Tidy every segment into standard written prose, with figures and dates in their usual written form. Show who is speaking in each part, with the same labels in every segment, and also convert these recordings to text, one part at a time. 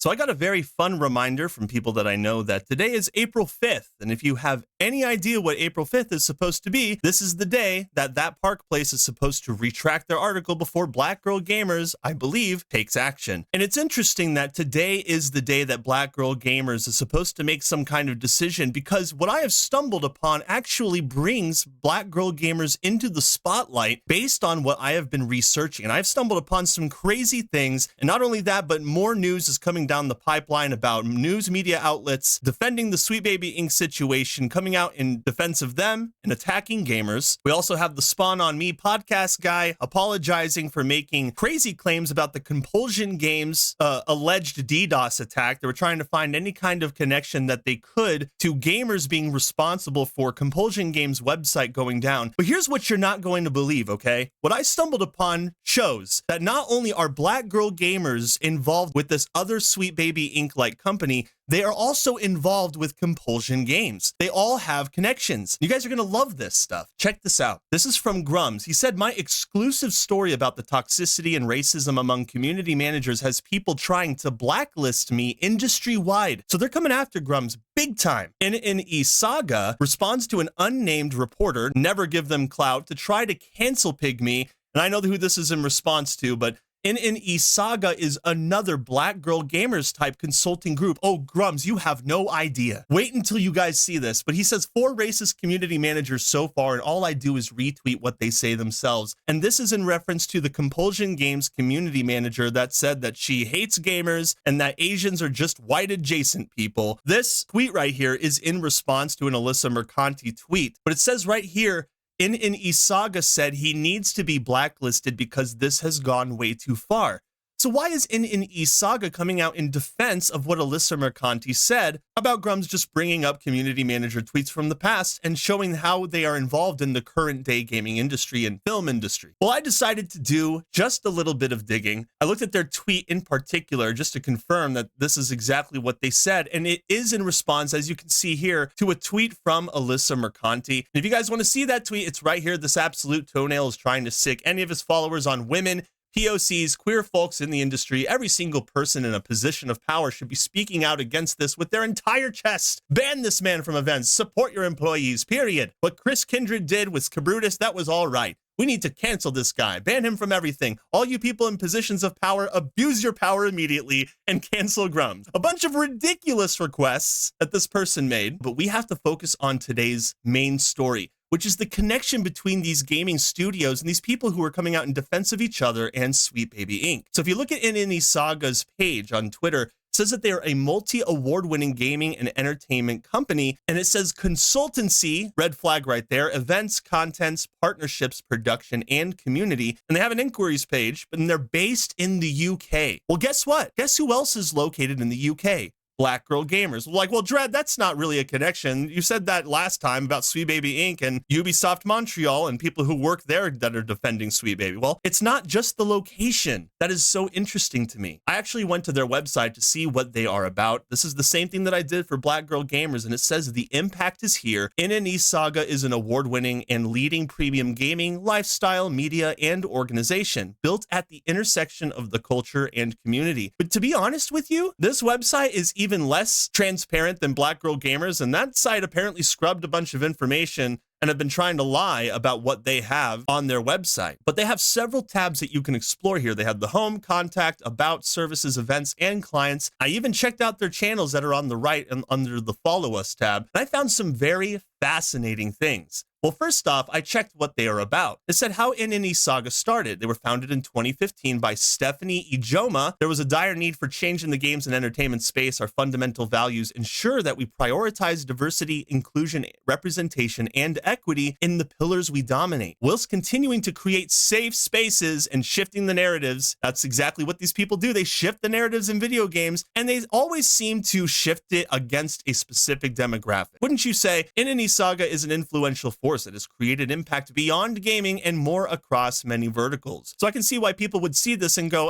Speaker 1: So I got a very fun reminder from people that I know that today is April 5th. And if you have any idea what April 5th is supposed to be, this is the day that that park place is supposed to retract their article before Black Girl Gamers, I believe, takes action. And it's interesting that today is the day that Black Girl Gamers is supposed to make some kind of decision, because what I have stumbled upon actually brings Black Girl Gamers into the spotlight based on what I have been researching. And I've stumbled upon some crazy things. And not only that, but more news is coming down the pipeline about news media outlets defending the Sweet Baby Inc. situation, coming out in defense of them and attacking gamers. We also have the Spawn on Me podcast guy apologizing for making crazy claims about the Compulsion Games alleged DDoS attack. They were trying to find any kind of connection that they could to gamers being responsible for Compulsion Games website going down. But here's what you're not going to believe, okay? What I stumbled upon shows that not only are Black Girl Gamers involved with this other Sweet Baby Inc. company, they are also involved with Compulsion Games. They all have connections. You guys are going to love this stuff. Check this out. This is from Grums. He said, my exclusive story about the toxicity and racism among community managers has people trying to blacklist me industry-wide. So they're coming after Grums big time. nnesaga responds to an unnamed reporter, never give them clout, to try to cancel Pygmy. And I know who this is in response to, but nnesaga is another Black Girl Gamers type consulting group. Oh, Grums, you have no idea. Wait until you guys see this. But he says 4 racist community managers so far, and all I do is retweet what they say themselves. And this is in reference to the Compulsion Games community manager that said that she hates gamers and that Asians are just white adjacent people. This tweet right here is in response to an Alyssa Mercanti tweet, but it says right here, nnesaga said he needs to be blacklisted because this has gone way too far. So why is nnesaga coming out in defense of what Alyssa Mercanti said about Grums just bringing up community manager tweets from the past and showing how they are involved in the current day gaming industry and film industry? Well, I decided to do just a little bit of digging. I looked at their tweet in particular just to confirm that this is exactly what they said. And it is in response, as you can see here, to a tweet from Alyssa Mercanti. And if you guys want to see that tweet, it's right here. This absolute toenail is trying to sick any of his followers on women, POCs, queer folks in the industry. Every single person in a position of power should be speaking out against this with their entire chest. Ban this man from events. Support your employees, period. What Chris Kindred did with Cabrutus, that was all right. We need to cancel this guy, ban him from everything. All you people in positions of power, abuse your power immediately and cancel Grums. A bunch of ridiculous requests that this person made, but we have to focus on today's main story, which is the connection between these gaming studios and these people who are coming out in defense of each other and Sweet Baby Inc. So if you look at nnesaga's page on Twitter, it says that they are a multi-award-winning gaming and entertainment company, and it says consultancy, red flag right there, events, contents, partnerships, production, and community. And they have an inquiries page, but they're based in the UK. Well, guess what? Guess who else is located in the UK? Black Girl Gamers. Like, well, Dread, that's not really a connection. You said that last time about Sweet Baby Inc. and Ubisoft Montreal and people who work there that are defending Sweet Baby. Well, it's not just the location that is so interesting to me. I actually went to their website to see what they are about. This is the same thing that I did for Black Girl Gamers, and it says the impact is here. nnesaga is an award-winning and leading premium gaming, lifestyle, media, and organization built at the intersection of the culture and community. But to be honest with you, this website is even less transparent than Black Girl Gamers, and that site apparently scrubbed a bunch of information and have been trying to lie about what they have on their website. But they have several tabs that you can explore here. They have the home, contact, about, services, events, and clients. I even checked out their channels that are on the right and under the follow us tab, and I found some very fascinating things. Well, first off, I checked what they are about. It said how nnesaga started. They were founded in 2015 by Stephanie Ijoma. There was a dire need for change in the games and entertainment space. Our fundamental values ensure that we prioritize diversity, inclusion, representation, and equity in the pillars we dominate, whilst continuing to create safe spaces and shifting the narratives. That's exactly what these people do. They shift the narratives in video games, and they always seem to shift it against a specific demographic. Wouldn't you say? nnesaga is an influential force that has created impact beyond gaming and more across many verticals. So I can see why people would see this and go,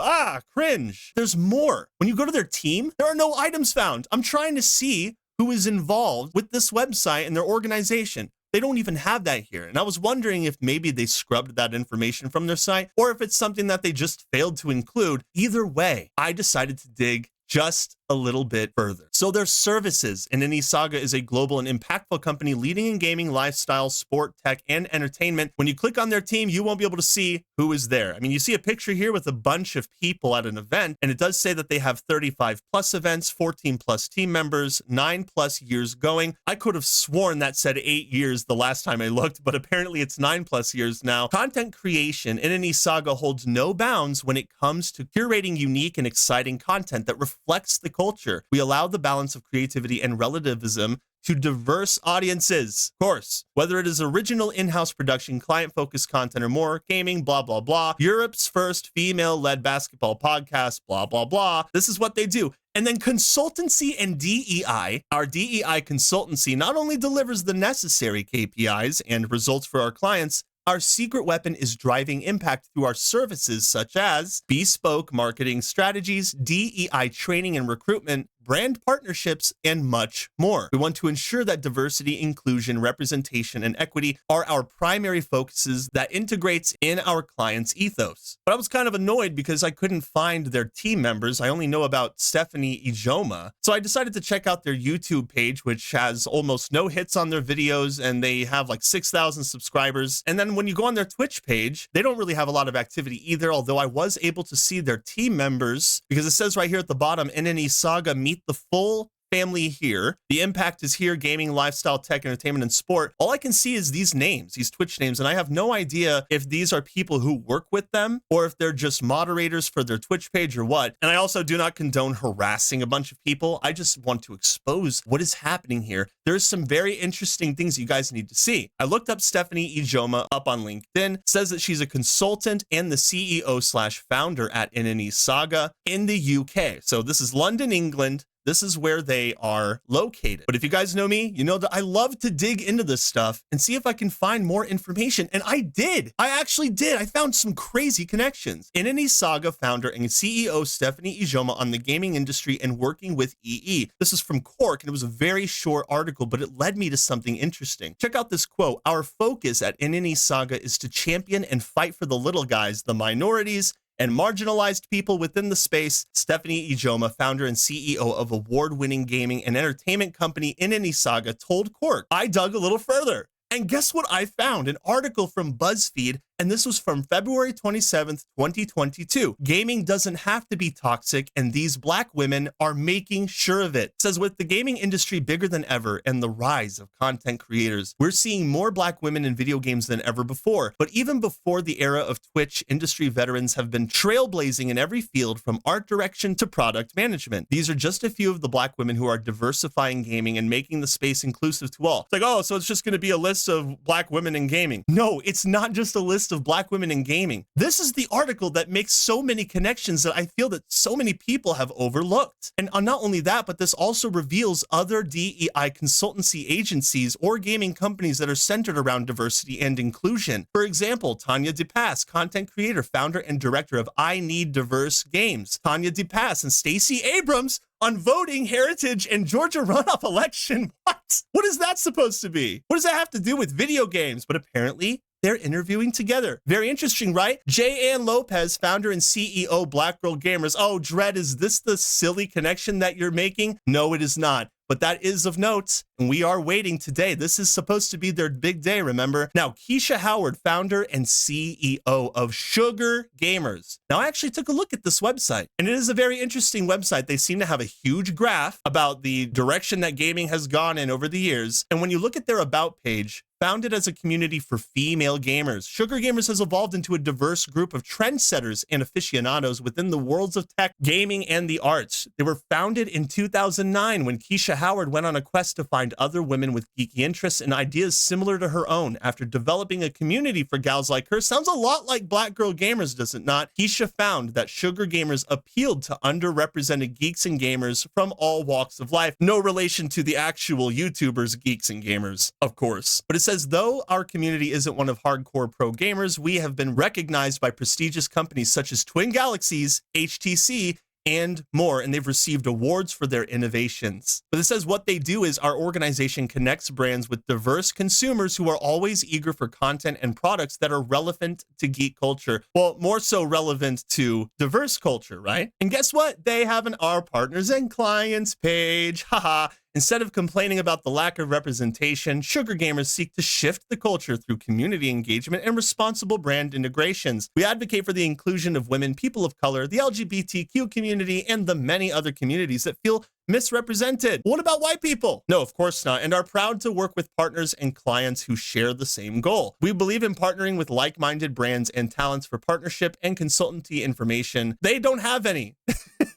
Speaker 1: cringe. There's more. When you go to their team, there are no items found. I'm trying to see who is involved with this website and their organization. They don't even have that here. And I was wondering if maybe they scrubbed that information from their site or if it's something that they just failed to include. Either way, I decided to dig just a little bit further. So their services, and nnesaga is a global and impactful company leading in gaming, lifestyle, sport, tech, and entertainment. When you click on their team, you won't be able to see who is there. I mean, you see a picture here with a bunch of people at an event, and it does say that they have 35 plus events, 14 plus team members, 9 plus years going. I could have sworn that said 8 years the last time I looked, but apparently it's 9 plus years now. Content creation in nnesaga holds no bounds when it comes to curating unique and exciting content that reflects the culture. We allow the balance of creativity and relativism to diverse audiences. Of course, whether it is original in-house production, client-focused content, or more, gaming, blah, blah, blah, Europe's first female-led basketball podcast, blah, blah, blah. This is what they do. And then consultancy and DEI. Our DEI consultancy not only delivers the necessary KPIs and results for our clients, our secret weapon is driving impact through our services such as bespoke marketing strategies, DEI training and recruitment, brand partnerships, and much more. We want to ensure that diversity, inclusion, representation, and equity are our primary focuses that integrates in our clients' ethos. But I was kind of annoyed because I couldn't find their team members. I only know about Stephanie Ijoma. So I decided to check out their YouTube page, which has almost no hits on their videos, and they have like 6,000 subscribers. And then when you go on their Twitch page, they don't really have a lot of activity either, although I was able to see their team members because it says right here at the bottom, nnesaga meet the full family here. The impact is here: gaming, lifestyle, tech, entertainment, and sport. All I can see is these names, these Twitch names, and I have no idea if these are people who work with them or if they're just moderators for their Twitch page or what. And I also do not condone harassing a bunch of people. I just want to expose what is happening here. There's some very interesting things you guys need to see. I looked up Stephanie Ijoma up on LinkedIn. It says that she's a consultant and the CEO/founder at nnesaga in the UK. So this is London, England. This is where they are located. But if you guys know me, you know that I love to dig into this stuff and see if I can find more information. And I did. I actually did. I found some crazy connections. nnesaga founder and CEO Stephanie Ijoma on the gaming industry and working with EE. This is from Cork, and it was a very short article, but it led me to something interesting. Check out this quote. Our focus at nnesaga is to champion and fight for the little guys, the minorities, and marginalized people within the space. Stephanie Ijoma, founder and CEO of award-winning gaming and entertainment company nnesaga, told Cork. I dug a little further. And guess what I found? An article from BuzzFeed, and this was from February 27th, 2022. Gaming doesn't have to be toxic, and these Black women are making sure of it. It says, with the gaming industry bigger than ever and the rise of content creators, we're seeing more Black women in video games than ever before. But even before the era of Twitch, industry veterans have been trailblazing in every field from art direction to product management. These are just a few of the Black women who are diversifying gaming and making the space inclusive to all. It's like, oh, so it's just going to be a list of Black women in gaming. No, it's not just a list of Black women in gaming. This is the article that makes so many connections that I feel that so many people have overlooked. And not only that, but this also reveals other DEI consultancy agencies or gaming companies that are centered around diversity and inclusion. For example, Tanya DePass, content creator, founder, and director of I Need Diverse Games. Tanya DePass and Stacey Abrams on voting, heritage, and Georgia runoff election. What? What is that supposed to be? What does that have to do with video games? But apparently, they're interviewing together. Very interesting, right? J. Ann Lopez, founder and CEO, Black Girl Gamers. Oh, Dread, is this the silly connection that you're making? No, it is not. But that is of note, and we are waiting today. This is supposed to be their big day, remember? Now, Keisha Howard, founder and CEO of Sugar Gamers. Now, I actually took a look at this website, and it is a very interesting website. They seem to have a huge graph about the direction that gaming has gone in over the years. And when you look at their About page, founded as a community for female gamers, Sugar Gamers has evolved into a diverse group of trendsetters and aficionados within the worlds of tech, gaming, and the arts. They were founded in 2009 when Keisha Howard went on a quest to find other women with geeky interests and ideas similar to her own. After developing a community for gals like her, sounds a lot like Black Girl Gamers, does it not? Keisha found that Sugar Gamers appealed to underrepresented geeks and gamers from all walks of life. No relation to the actual YouTubers, geeks and gamers, of course. But it says, though our community isn't one of hardcore pro gamers, we have been recognized by prestigious companies such as Twin Galaxies, HTC, and more, and they've received awards for their innovations. But it says what they do is our organization connects brands with diverse consumers who are always eager for content and products that are relevant to geek culture. Well, more so relevant to diverse culture, right? And guess what? They have an Our Partners and Clients page. Haha. Instead of complaining about the lack of representation, Sugar Gamers seek to shift the culture through community engagement and responsible brand integrations. We advocate for the inclusion of women, people of color, the LGBTQ community, and the many other communities that feel misrepresented. What about white people? No, of course not, and are proud to work with partners and clients who share the same goal. We believe in partnering with like-minded brands and talents for partnership and consultancy information. They don't have any.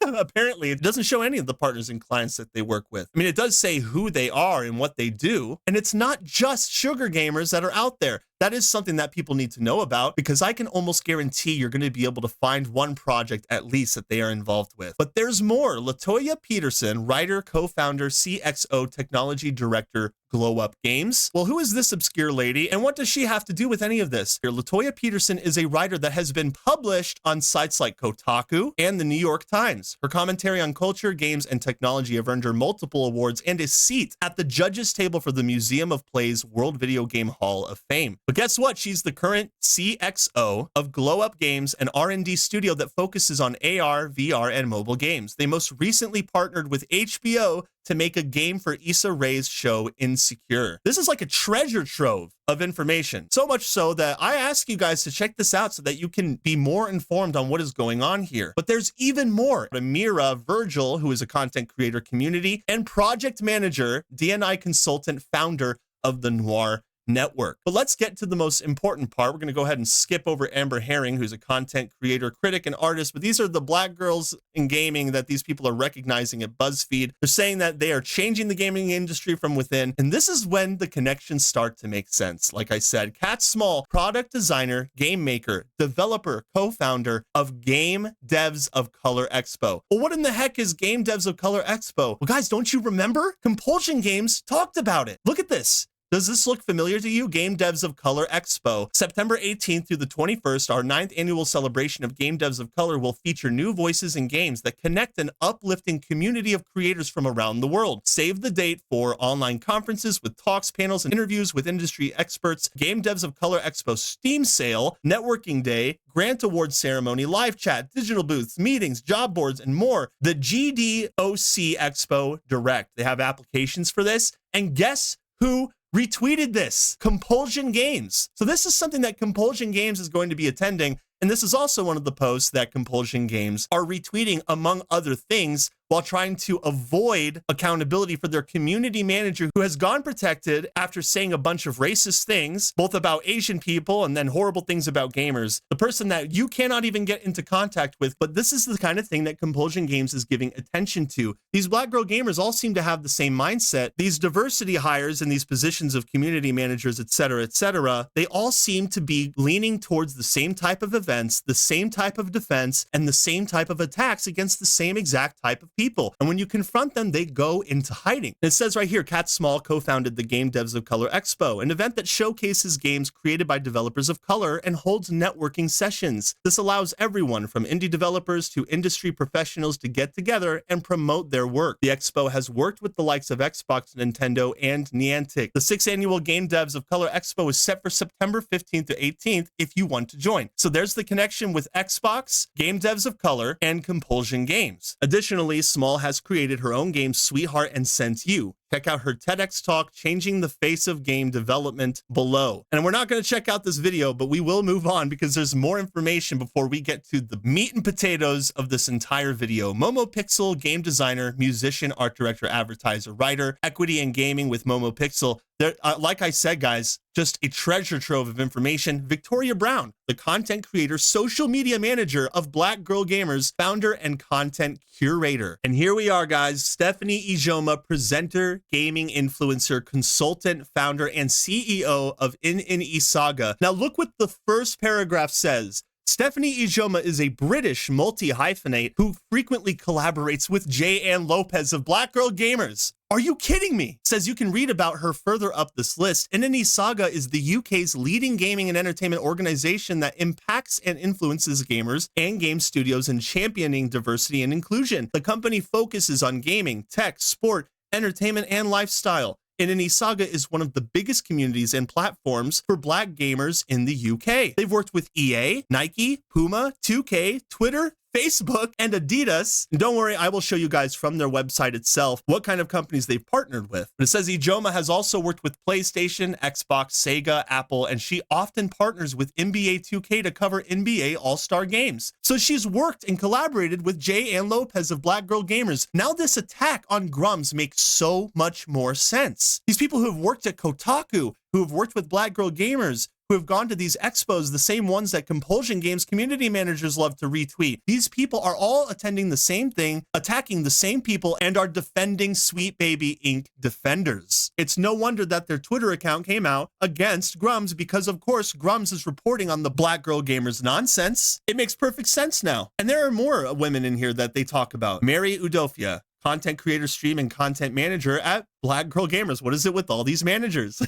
Speaker 1: Apparently, it doesn't show any of the partners and clients that they work with. I mean, it does say who they are and what they do, and it's not just Sugar Gamers that are out there. That is something that people need to know about, because I can almost guarantee you're going to be able to find one project at least that they are involved with. But there's more. Latoya Peterson, writer, co-founder, CXO, technology director, Glow Up Games. Well, who is this obscure lady, and what does she have to do with any of this? Here, Latoya Peterson is a writer that has been published on sites like Kotaku and the New York Times. Her commentary on culture, games, and technology have earned her multiple awards and a seat at the judges table for the Museum of Play's World Video Game Hall of Fame. But guess what? She's the current CXO of Glow Up Games, an R&D studio that focuses on AR, VR, and mobile games. They most recently partnered with HBO to make a game for Issa Rae's show Insecure. This is like a treasure trove of information. So much so that I ask you guys to check this out so that you can be more informed on what is going on here. But there's even more. Amira Virgil, who is a content creator community and project manager, DNI consultant, founder of the Noir Network. But let's get to the most important part. We're going to go ahead and skip over Amber Herring, who's a content creator, critic, and artist. But these are the black girls in gaming that these people are recognizing at BuzzFeed. They're saying that they are changing the gaming industry from within. And this is when the connections start to make sense. Like I said, Kat Small, product designer, game maker, developer, co-founder of Game Devs of Color Expo. Well, what in the heck is Game Devs of Color Expo? Well, guys, don't you remember? Compulsion Games talked about it. Look at this. Does this look familiar to you? Game Devs of Color Expo. September 18th through the 21st, our 9th annual celebration of Game Devs of Color will feature new voices in games that connect an uplifting community of creators from around the world. Save the date for online conferences with talks, panels, and interviews with industry experts, Game Devs of Color Expo Steam sale, networking day, grant award ceremony, live chat, digital booths, meetings, job boards, and more. The GDOC Expo Direct. They have applications for this, and guess who retweeted this? Compulsion Games. So this is something that Compulsion Games is going to be attending, and this is also one of the posts that Compulsion Games are retweeting, among other things, while trying to avoid accountability for their community manager who has gone protected after saying a bunch of racist things, both about Asian people and then horrible things about gamers. The person that you cannot even get into contact with, but this is the kind of thing that Compulsion Games is giving attention to. These black girl gamers all seem to have the same mindset. These diversity hires in these positions of community managers, etc., they all seem to be leaning towards the same type of events, the same type of defense, and the same type of attacks against the same exact type of people. And when you confront them, they go into hiding. And it says right here, Kat Small co-founded the Game Devs of Color Expo, an event that showcases games created by developers of color and holds networking sessions. This allows everyone from indie developers to industry professionals to get together and promote their work. The expo has worked with the likes of Xbox, Nintendo, and Niantic. The 6th annual Game Devs of Color Expo is set for September 15th to 18th if you want to join. So there's the connection with Xbox, Game Devs of Color, and Compulsion Games. Additionally, Small has created her own game, Sweetheart, and sent you. Check out her TEDx talk, Changing the Face of Game Development, below. And we're not going to check out this video, but we will move on because there's more information before we get to the meat and potatoes of this entire video. Momo Pixel, game designer, musician, art director, advertiser, writer, equity and gaming with Momo Pixel. There, like I said, guys, just a treasure trove of information. Victoria Brown, the content creator, social media manager of Black Girl Gamers, founder and content curator. And here we are, guys. Stephanie Ijoma, presenter, gaming influencer, consultant, founder, and CEO of nnesaga. Now look what the first paragraph says. Stephanie Ijoma is a British multi-hyphenate who frequently collaborates with J. Ann Lopez of Black Girl Gamers. Are you kidding me? Says you can read about her further up this list. nnesaga is the UK's leading gaming and entertainment organization that impacts and influences gamers and game studios in championing diversity and inclusion. The company focuses on gaming, tech, sport, entertainment, and lifestyle. nnesaga is one of the biggest communities and platforms for Black gamers in the UK. They've worked with EA, Nike, Puma, 2K, Twitter, Facebook, and Adidas. And don't worry, I will show you guys from their website itself what kind of companies they've partnered with. But it says Ijoma has also worked with PlayStation, Xbox, Sega, Apple, and she often partners with NBA 2K to cover NBA All-Star games. So she's worked and collaborated with Jay and Lopez of Black Girl Gamers. Now this attack on Grums makes so much more sense. These people who have worked at Kotaku, who have worked with Black Girl Gamers, who have gone to these expos, the same ones that Compulsion Games community managers love to retweet. These people are all attending the same thing, attacking the same people, and are defending Sweet Baby Inc. defenders. It's no wonder that their Twitter account came out against Grums because, of course, Grums is reporting on the Black Girl Gamers nonsense. It makes perfect sense now. And there are more women in here that they talk about. Mary Udofia, content creator, stream, and content manager at Black Girl Gamers. What is it with all these managers?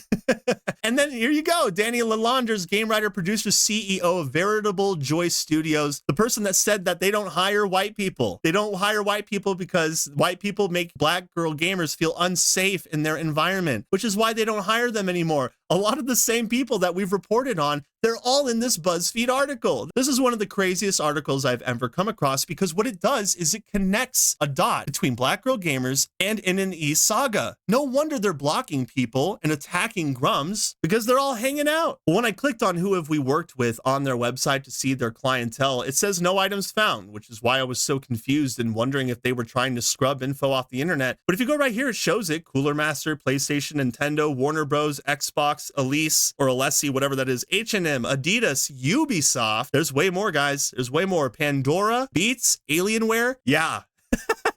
Speaker 1: And then here you go, Danny Lalander's game writer, producer, CEO of Veritable Joy Studios, the person that said that they don't hire white people. They don't hire white people because white people make Black Girl Gamers feel unsafe in their environment, which is why they don't hire them anymore. A lot of the same people that we've reported on, they're all in this BuzzFeed article. This is one of the craziest articles I've ever come across because what it does is it connects a dot between Black Girl Gamers and nnesaga. No wonder they're blocking people and attacking Grums because they're all hanging out. When I clicked on who have we worked with on their website to see their clientele, it says no items found, which is why I was so confused and wondering if they were trying to scrub info off the internet. But if you go right here, it shows it. Cooler Master, PlayStation, Nintendo, Warner Bros, Xbox, Elise, or Alessi, whatever that is, H&M, Adidas, Ubisoft. There's way more, guys. There's way more. Pandora, Beats, Alienware. Yeah.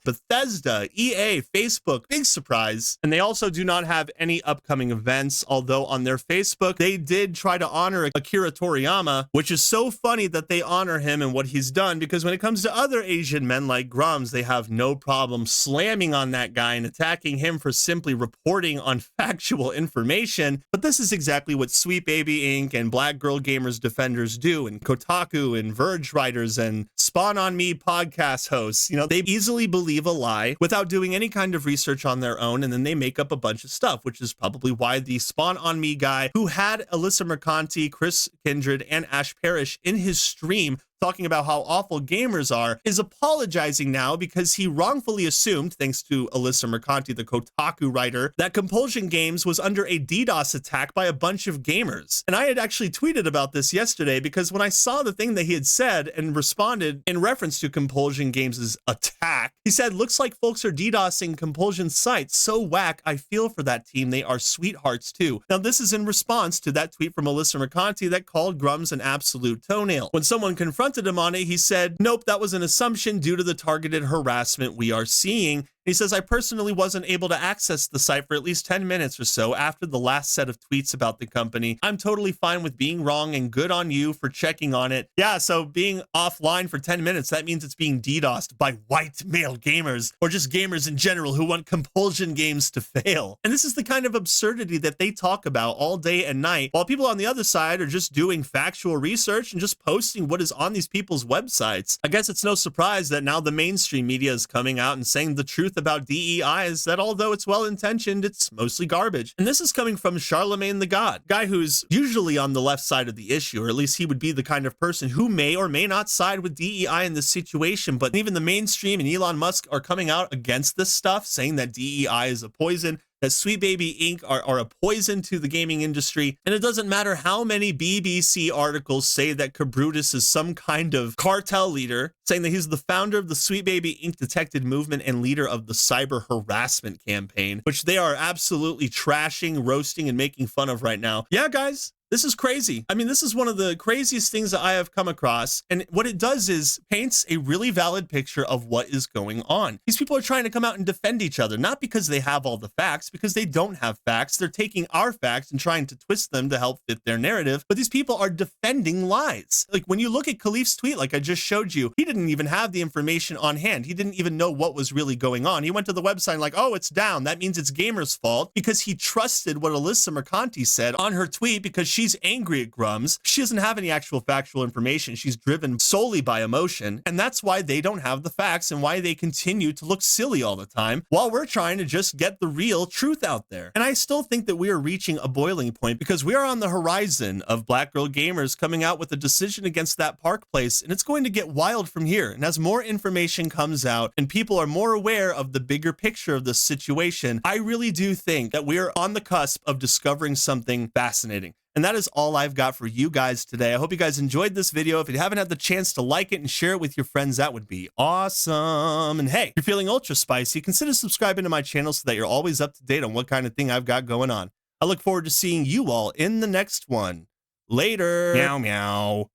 Speaker 1: Bethesda, EA, Facebook, big surprise. And they also do not have any upcoming events, although on their Facebook, they did try to honor Akira Toriyama, which is so funny that they honor him and what he's done, because when it comes to other Asian men like Grums, they have no problem slamming on that guy and attacking him for simply reporting on factual information. But this is exactly what Sweet Baby Inc. and Black Girl Gamers defenders do, and Kotaku and Verge writers and Spawn on Me podcast hosts. You know, they easily believe a lie without doing any kind of research on their own, and then they make up a bunch of stuff, which is probably why the Spawn on Me guy who had Alyssa Mercanti, Chris Kindred, and Ash Parrish in his stream talking about how awful gamers are, is apologizing now because he wrongfully assumed, thanks to Alyssa Mercanti, the Kotaku writer, that Compulsion Games was under a DDoS attack by a bunch of gamers. And I had actually tweeted about this yesterday because when I saw the thing that he had said and responded in reference to Compulsion Games' attack, he said, looks like folks are DDoSing Compulsion sites. So whack, I feel for that team. They are sweethearts too. Now this is in response to that tweet from Alyssa Mercanti that called Grums an absolute toenail. When someone confronted him on it, he said, nope, that was an assumption due to the targeted harassment we are seeing. He says, I personally wasn't able to access the site for at least 10 minutes or so after the last set of tweets about the company. I'm totally fine with being wrong and good on you for checking on it. Yeah, so being offline for 10 minutes, that means it's being DDoSed by white male gamers or just gamers in general who want Compulsion Games to fail. And this is the kind of absurdity that they talk about all day and night, while people on the other side are just doing factual research and just posting what is on these people's websites. I guess it's no surprise that now the mainstream media is coming out and saying the truth about DEI is that although it's well-intentioned, it's mostly garbage. And this is coming from Charlemagne the God, guy who's usually on the left side of the issue, or at least he would be the kind of person who may or may not side with DEI in this situation. But even the mainstream and Elon Musk are coming out against this stuff, saying that DEI is a poison, that Sweet Baby Inc. are a poison to the gaming industry. And it doesn't matter how many BBC articles say that Cabrutus is some kind of cartel leader, saying that he's the founder of the Sweet Baby Inc. detected movement and leader of the cyber harassment campaign, which they are absolutely trashing, roasting, and making fun of right now. Yeah, guys, This is crazy. I mean, this is one of the craziest things that I have come across. And what it does is paints a really valid picture of what is going on. These people are trying to come out and defend each other, not because they have all the facts, because they don't have facts. They're taking our facts and trying to twist them to help fit their narrative. But these people are defending lies. Like when you look at Khalif's tweet, like I just showed you, he didn't even have the information on hand. He didn't even know what was really going on. He went to the website and like, oh, it's down. That means it's Gamer's fault, because he trusted what Alyssa Mercanti said on her tweet because she's angry at Grums. She doesn't have any actual factual information. She's driven solely by emotion. And that's why they don't have the facts and why they continue to look silly all the time while we're trying to just get the real truth out there. And I still think that we are reaching a boiling point because we are on the horizon of Black Girl Gamers coming out with a decision against that park place. And it's going to get wild from here. And as more information comes out and people are more aware of the bigger picture of this situation, I really do think that we are on the cusp of discovering something fascinating. And that is all I've got for you guys today. I hope you guys enjoyed this video. If you haven't had the chance to like it and share it with your friends, that would be awesome. And hey, if you're feeling ultra spicy, consider subscribing to my channel so that you're always up to date on what kind of thing I've got going on. I look forward to seeing you all in the next one. Later. Meow, meow.